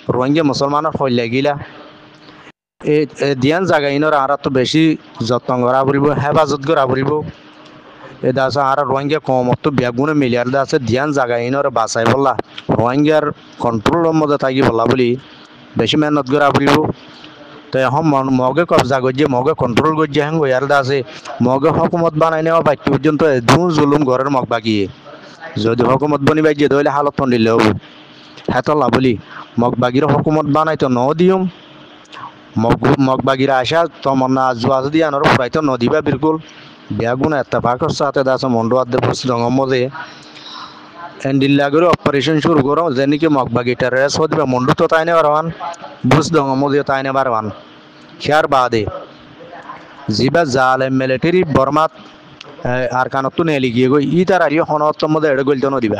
রোহিঙ্গা মুসলমানের হইলে গিলা এই দিয়ান জায়গা ইনর আর তো বেশি যত্ন করা পড়ব হেফাজত করা পড়ব এটা আছে আর রোহিঙ্গা কমত তো বেগুনে মিলিয়ার আছে ধ্যান জায়গা ইনর বাঁচাই বললা রোহিঙ্গার কন্ট্রোলের মধ্যে থাকি বললা বলি বেশি মেহনত করা পড়ব তো এখন মগে কবজা করছে মগে কন্ট্রোল করছে হ্যাঁ ইয়ার আছে মগে হকুমত বানাই নেওয়া বাক্য পর্যন্ত দু জুলুম ঘরের মগ বাগিয়ে যদি হকুমত বনি বাগিয়ে ধরলে হালত দিলে হবো হেতলা বলি মগ বাগির হকুমত বানাই তো ন দিয়ম মগ বাগির আশা তমন্না জোয়া যদি আনার ফুরাইতো নদীবা বিলকুল বেগুন এত্তেফাকর সাথে দাসে মন্ডু আদে বসে মধ্যে এন্ডিল্লা করে অপারেশন শুরু করো যেনিকে মগবাগি টেররিস্ট হদিবা মন্ডু তো তাই নেবার ওয়ান বুঝ দঙ্গ মধ্যে তাই নেবার ওয়ান খেয়ার বাদে জিবা জাল মিলিটারি বর্মাত আর কানত নেলি গিয়ে গই ই তার আরিও হনত মধ্যে এড়ে গইলতো নদিবা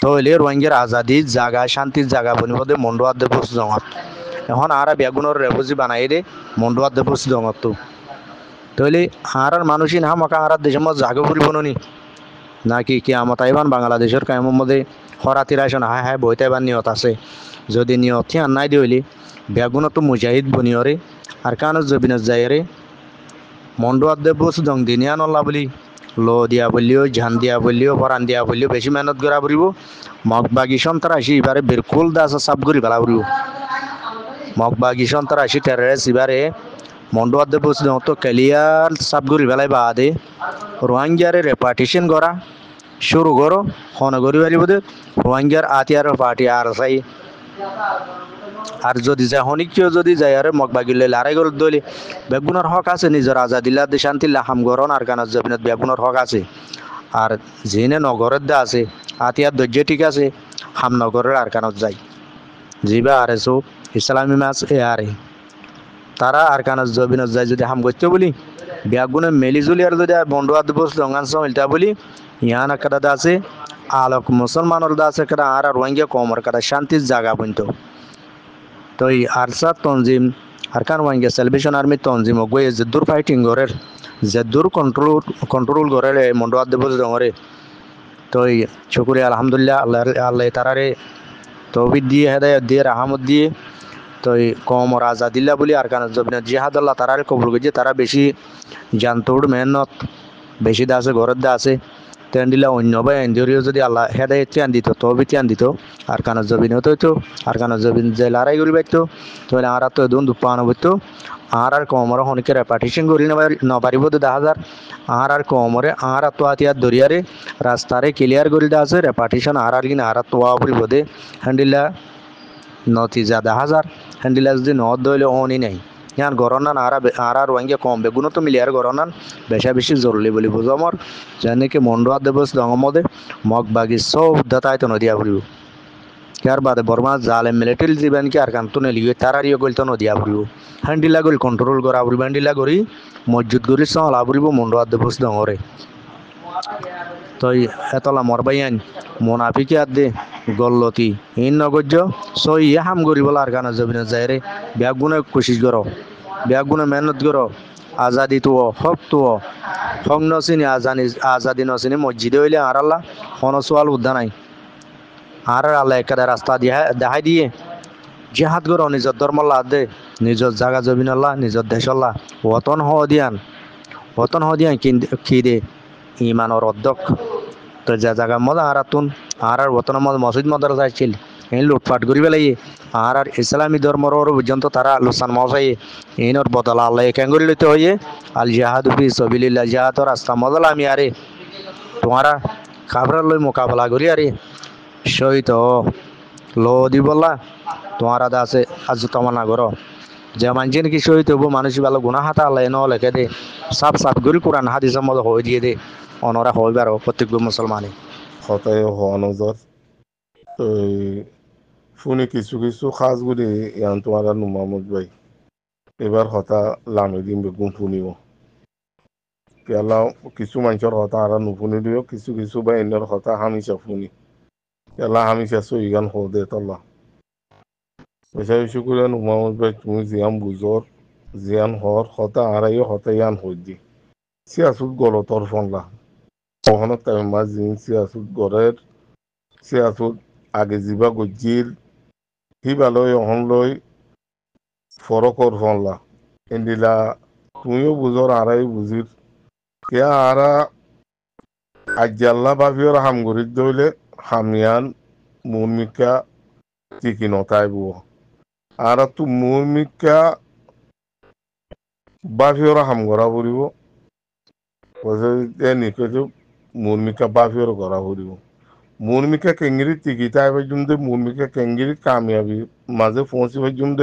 তাহলে রোহিঙ্গার আজাদি জায়গা শান্তির জায়গা বনিবদে মন্ডু আদে বসে জঙত এখন আর বেগুনের রেফুজি বানাই দে মন্ডু আদে বসে জঙত তো তাহলে আর মানুষই না মাকা আর দেশের মধ্যে জাগে ফুরিব নি নাকি কিয়ামত আইবান বাংলাদেশের কায়ামের মধ্যে হরাতির আসন হায় হায় বইতে এবার নিয়ত আছে যদি নিয়ত থি আন্নাই দিইলি বেগুনত তো মুজাহিদ বনিয়রে আর কানত জবিনত যায়রে মন্ডু আদে বস দং দিনিয়া নল্লা বলি লো দিয়া বললিও ঝান দিয়া বললিও ফরান দিয়া বললিও বেশি মেহনত করা পড়ব মগবাগি সন্ত্রাসী এবারে বিরকুল দাস সাব করি ফেলা পড়ব মগবাগি সন্ত্রাসী টেররিস্ট এবারে মন্ডু আদে বস দং তো ক্লিয়ার সাব করি ফেলাই বাদে রোহিঙ্গারে রেপার্টিশন করা শুরু করো হন করি পারিব রোহিঙ্গার আতিয়ার পার্টি আর চাই আর যদি যায় হনিকেও যদি যায় আরে মগবাগিলে লড়াই করে দলি বেগুনের হক আছে নিজের আজাদিল্লা শান্তিল্লা হাম গরন আর কানার জবিনত বেগুনের হক আছে আর যিনি নগরের দা আছে আতিয়ার ধৈর্য ঠিক আছে হাম নগরের আর কানত যায় জিবা আর এসো ইসলামী মাছ এ আরে তারা আর কানার জবিনত যায় যদি হাম করতে বলি বেগুনে মেলিজুলি আর যদি বন্ধু আদ বস লঙ্গান ইলটা বলি ইয়ান একটা আছে আলোক মুসলমানের দা আছে একটা আর রোহিঙ্গা কমর কাটা শান্তির জায়গা বইতো তো এই ARSA তনজিম Arkan Rohingya celebration army তনজিম গয়ে জেদুর ফাইটিং গরের জেদুর কন্ট্রোল গরের মন্ডু আদ বস ডঙরে তো এই শুকরিয়া আলহামদুলিল্লাহ আল্লাহ আল্লাহ তারারে তৌফিক দিয়ে হেদায়েত দিয়ে রাহমত দিয়ে তো এই কমর আজাদিল্লা বলি আর কান জবিনত জিহাদ আল্লাহ তারারে কবুল করছে তারা বেশি জানতোড় মেহনত বেশি দা আছে ঘরের দা আছে তেন দিলা অন্য বা এনজিওরিও যদি আল্লাহ হেদায়ত ত্যান দিত তবে ত্যান দিত আর কানা জবিন হতো আর কানা জবিন যে লড়াই করি বাইতো তাহলে আর তো দুন দুপানো বইতো আর কমর হনিকে রেপার্টিশন করি নপারিব 10,000 আর কমরে আর তো আতিয়ার দরিয়ারে রাস্তারে ক্লিয়ার করি দা আছে রেপার্টিশন আর কিনা আর তো পরিব দে হ্যান্ডিলা নতিজা 10,000 হ্যান্ডিলা যদি ন দইলে অনি নাই ইয়ান গরনান আর রোহিঙ্গা কম বেগুনো তো মিলিয়ার গরনান বেশা বেশি জরুরি বলি বুঝো আমার জানি কি মন্ডু আদে বস দঙমদে মগ বাগি সব দাতাই তো নদিয়া ফুরিব ইয়ার বাদে বর্মা জালে মিলিটারি জীবন কি আর কান্ত নেলিয়ে তারারিও গল তো নদিয়া ফুরিব হ্যান্ডিলা গল কন্ট্রোল করা ফুরিব হ্যান্ডিলা করি মসজিদ গরি সলা ফুরিব মন্ডু আদে বস দঙরে তো এতলা মরবাইয়ান মোনাফিকি আদে গল্লতি ইন নগজ্য সই হাম করি বলা আর কানা জবিনে যায় রে বেগুনে কোশিশ করো বেগুনে মেহনত করো আজাদি তো হক নচিনি আজাদি নচিনি মসজিদে হইলে আর আল্লাহ হন সোয়াল উদ্যা নাই আর আল্লাহ একটা রাস্তা দেখাই দিয়ে জিহাদ করো নিজের ধর্মল্লাহ দে নিজের জায়গা জবিন আল্লাহ নিজের দেশ আল্লাহ ওতন হ দিয়ান কি দে ইমানের অধ্যক্ষ তো যা জায়গা মজা আর তুন আর ওতনের মধ্যে মসজিদ মদার যাইছিল এই লুটপাট করি পেলাই আর ইসলামী ধর্মর পর্যন্ত তারা লোসান মজাই এইনর বদলা আল্লাহ ক্যাঙ্গুরি লইতে হইয়ে আল জাহাদ ফি সাবিলিল্লাহ জাহাদর রাস্তা মদলা আমি আরে তোমারা কাবরার লই মোকাবেলা করি আরে শহীদ লো দি বললা তোমার আদা আছে আজ তমানা করো যে মানছে নাকি শহীদ হবো মানুষ ভালো গুণা হাতা আল্লাহ ন লেখে দে সাফ করি কোরআন হাদিসের মতো হয়ে দিয়ে দে অনরা হইবার প্রত্যেক মুসলমানে হতায় হওয়ানোর শুনি কিছু কিছু খাসগুলি ইয়ান তোমার নুমামুদ ভাই এবার হতা লামি দিন বেগুন শুনিব পেলা কিছু মানুষের হতা আর নুশুনি দিও কিছু কিছু বা এনের হতা হামিশা শুনি পেলা হামিশা সইগান হো দে তল্লা বেশা বেশি করে নুমামুদ ভাই তুমি জিয়ান বুঝর জিয়ান হর হতা আড়াইও হতা ইয়ান হই দি সিয়াসুদ গলতর ফনলা কখনো টাইম মাছ জিন সিয়াসুদ গড়ের সিয়াসুদ আগে জিবা গজ্জির হিবালয় অহন লই ফরকর ফনলা এন্ডিলা তুইও বুঝর আরাই বুঝির কে আরা আজ্জাল্লা বাবিওর হামগুড়ির দইলে হামিয়ান মুরমিকা টিকি নতাই বুয় আরা তু মুরমিকা বাবিওর হামগরা ফুরিব নিকজ মুরমিকা বাবিওর গড়া ফুরিব মুরমিকা কেঙ্গিরি টিকি তাই পর্যন্ত মুরমিকা কেঙ্গিরি কামিয়াবি মাঝে পৌঁছি পর্যন্ত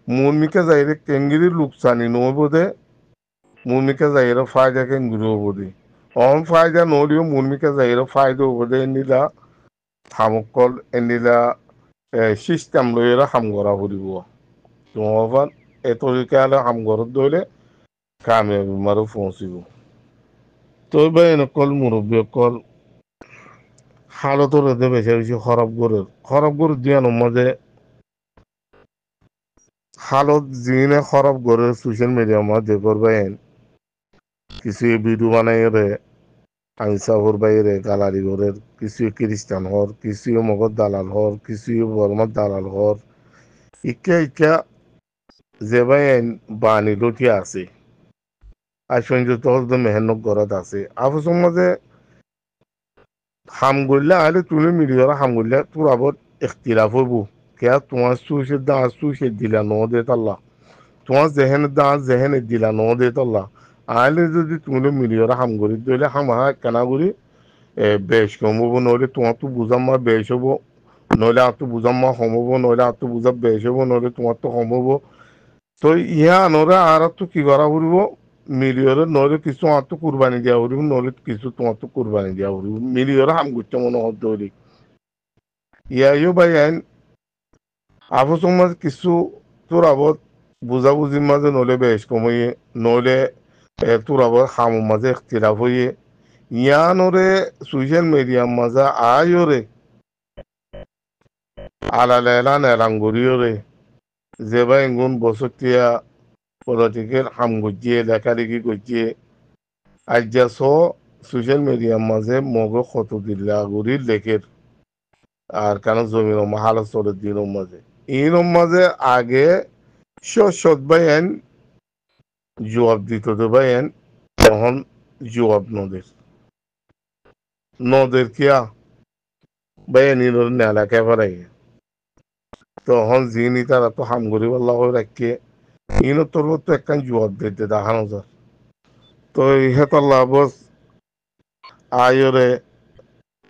মুরমিকা যাইরে কেঙ্গিরি লুকসানি নবদে মুরমিকা যাইরে ফায়দা কেঙ্গিরি হবদে অন ফায়দা নলিও মুরমিকা যাইরে ফায়দা হবদে এনিলা হামকল এনিলা সিস্টেম লইরা হাম করা ফুরিব তোমার এ তরিকা হাম ঘরত দইলে কামিয়াবি মারো পৌঁছিব তো ভাই নকল মুরব্বী কল হালতর বেশি বেশি খরাব গরুর দিয়ানোর মাঝে হালত জিনে খরাব গরুর সোশ্যাল মিডিয়ার মাঝে করবেন কিছু ভিডিও বানাই রে আইসা হর বাইরে গালারি ঘরের কিছু খ্রিস্টান হর কিছু মগর দালাল হর কিছু বর্মার দালাল হর ইকা ইকা যে বাইন বাণী লুটিয়া আছে আর সংযুক্ত হল মেহনত গরত আছে আফসর মাঝে হাম গড়লে আলে তুলে মিলিয়র হাম গড়লে তোর আবার ইখতিলাফ হইব কে তোমার সুসের দা সুসের দিলা ন দে তাল্লা তোমার জেহেনের দা জেহেনের দিলা ন দে তাল্লা আলে যদি তুলে মিলিয়র হাম গড়ি দিলে হাম হা কেনা করি বেশ কম হবো নইলে তোমার তো বুঝাম মা বেশ হবো নইলে আর তো বুঝাম মা কম হবো নইলে আর তো বুঝা বেশ হবো নইলে তোমার তো কম হবো তো ইহা আনরে আর তো কি করা ফুরিব মিলিয়রে নইলে কিছু আর তো কুরবানি দিয়া ফুরিব নইলে কিছু তোমার তো কুরবানি দিয়া ফুরিব মিলিয়রে হাম করতে মনে হতো ইয়াইও ভাই আইন আবহাওয়ার মাঝে কিছু তোর আবত বুঝাবুঝির মাঝে নইলে বেশ কমইয়ে নইলে তোর আবত হামুর মাঝে ইখতিলাফ হইয়ে ইয়ানরে সোশ্যাল মিডিয়ার মাঝে আয়রে আলালেলা নেলাঙ্গুরিয়রে যে ভাই গুণ বসতিয়া পলিটিক্যাল হাম গজিয়ে লেখালেখি গজিয়ে আজ যা সোশ্যাল মিডিয়ার মাঝে মগ কত দিল্লা গুড়ির লেখের আর কেন জমির হালত চলে দিনের মাঝে এর মাঝে আগে সৎ ভাইয়েন জবাব দিত তো ভাইয়েন তখন জবাব নদের কিয়া ভাইয়েন নেলা কেবারাই তখন যিনি তারা তো হাম করি বললা হয়ে রাখে ইনো তোর তো একখান জবাব দিতে দেখানো যায় তো ইহেতাল্লা বস আয়রে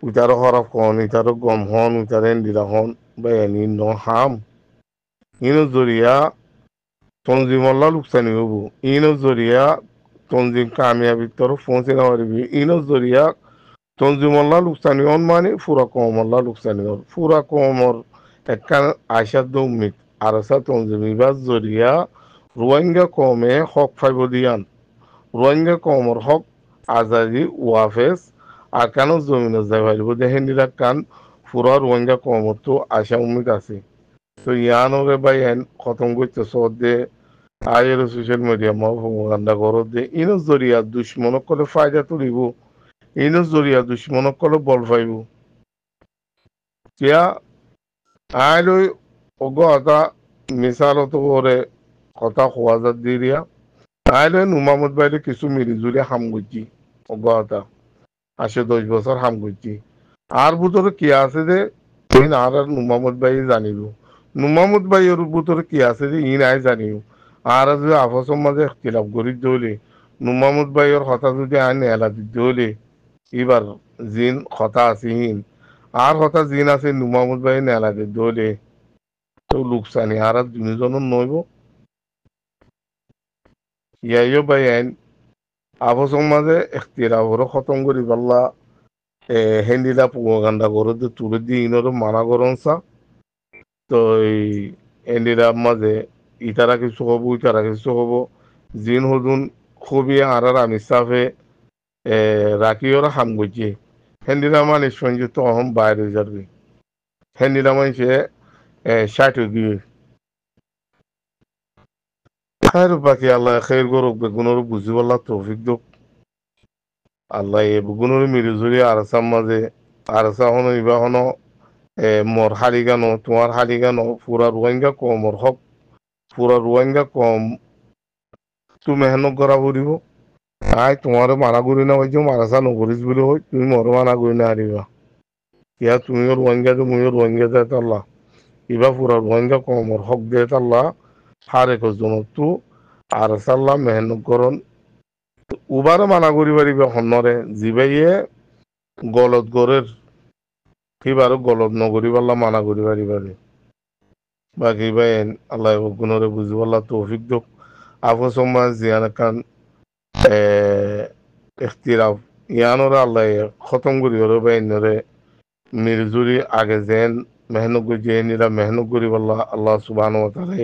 উইতারো খরাব কন ইতারো গম হন উইতারে এন্ডিরা হন ভাইয়েন ন হাম ইনো জরিয়া তঞ্জিমল্লা লুকসানি হবো ইনো জরিয়া তঞ্জিম কামিয়াবি তরফ পৌঁছে না পারবি ইনো জরিয়া তঞ্জিমল্লা লুকসানি হন মানে ফুরা কমল্লা লুকসানি হন ফুরা কমর একখান আশাদ উম্মিদ আরসা তঞ্জিমিবার জরিয়া রোহিঙ্গা কমে হক ফাইব দিয়ান রোহিঙ্গা কমর হক আজাদি ওয়াফেস আর কেন জমিন যাই পারিব দেখেন কান ফুরা রোহিঙ্গা কমর তো আশা উম্মিদ আছে তো ইয়ানরে ভাই খতম করতে সদে আয়ের সোশ্যাল মিডিয়া মা প্রপাগান্ডা করত দে ইনো জরিয়া দুশ্মনক কলে ফায়দা তুলিব ইনো জরিয়া দুশ্মনক কলে বল পাইব কিয়া আইলৈ অগতা মিসালত করে কথা খোয়া যা দিরিয়া আইলৈ নুমামত বাইরে কিছু মিলি জুলি হাম গুজি অগতা 8-10 বছর হাম গুজি আর ভিতরে কি আছে যে আর নুমামত ভাই জানিব নুমামত ভাইয়ের ভিতরে কি আছে যে ই নাই জানিও আর যদি আপসের মাঝে ইখতিলাফ করি দলে নুমামত ভাইয়ের কথা যদি আইন এলা দিতে হলে এবার জিন কথা আছে হিন আর কথা জিন আছে নুমামত ভাই নেলা দিতে হলে তো লুকসানি আর দুজন নইব ইয়াইও ভাই আইন আপসের মাঝে ইখতিলাফর খতম করি পাল্লা হেন্দিলা প্রপাগান্ডা করে তুলে দিয়ে ইনর মানা করন চা তো এই এন্ডিরার মাঝে ইতারা কিছু হবো ইতারা কিছু হবো জিন হদুন খুবই আর আমি সাফে রাখিওরা হাম গজি হেন্দিরা মানে সংযুক্ত অহম বাইরে যাবি হেন্দিরা মানে 60 গিয়ে খায়ের বাকি আল্লাহ খের গরক বেগুনের বুঝি বললা তৌফিক দোক আল্লাহ এ বেগুনের মিলি জুড়ি আরসার মাঝে আরসা হনো ইবা হনো মোর হারিগানো তোমার হারিগানো পুরা রোহিঙ্গা কমর হক পুরা রোহিঙ্গা কম তুমি মেহনত করা পড়িব আই তোমার মানা করি না হয়েছে মারাসা নকরিস বলে হয় তুমি মোর মানা করি না হারিবা ইয়া তুমিও রোহিঙ্গা তুমিও রোহিঙ্গা দেয় তাল্লা ইবা পুরা রোহিঙ্গা কমর হক দিয়ে তাল্লা হারে কজন তু আর সাল্লা মেহনত করন উবারও মানা করি পারিবে হন্নরে জিবাইয়ে গলত গড়ের সিবারও গলত নগরী পাল্লা মানা করি পারিবারে বাকি ভাই আল্লাহ গুণরে বুঝি পাল্লা তৌফিক দোক আফু সম্মান জিয়ান খান ইখতিরাফ ইয়ানোরে আল্লাহ খতম করি ওরে বাইনরে মিরজুরি আগে যেন মেহনত করি যে নিরা মেহনত করি পাল্লা আল্লাহ সুবহানাহু ওয়া তাআলা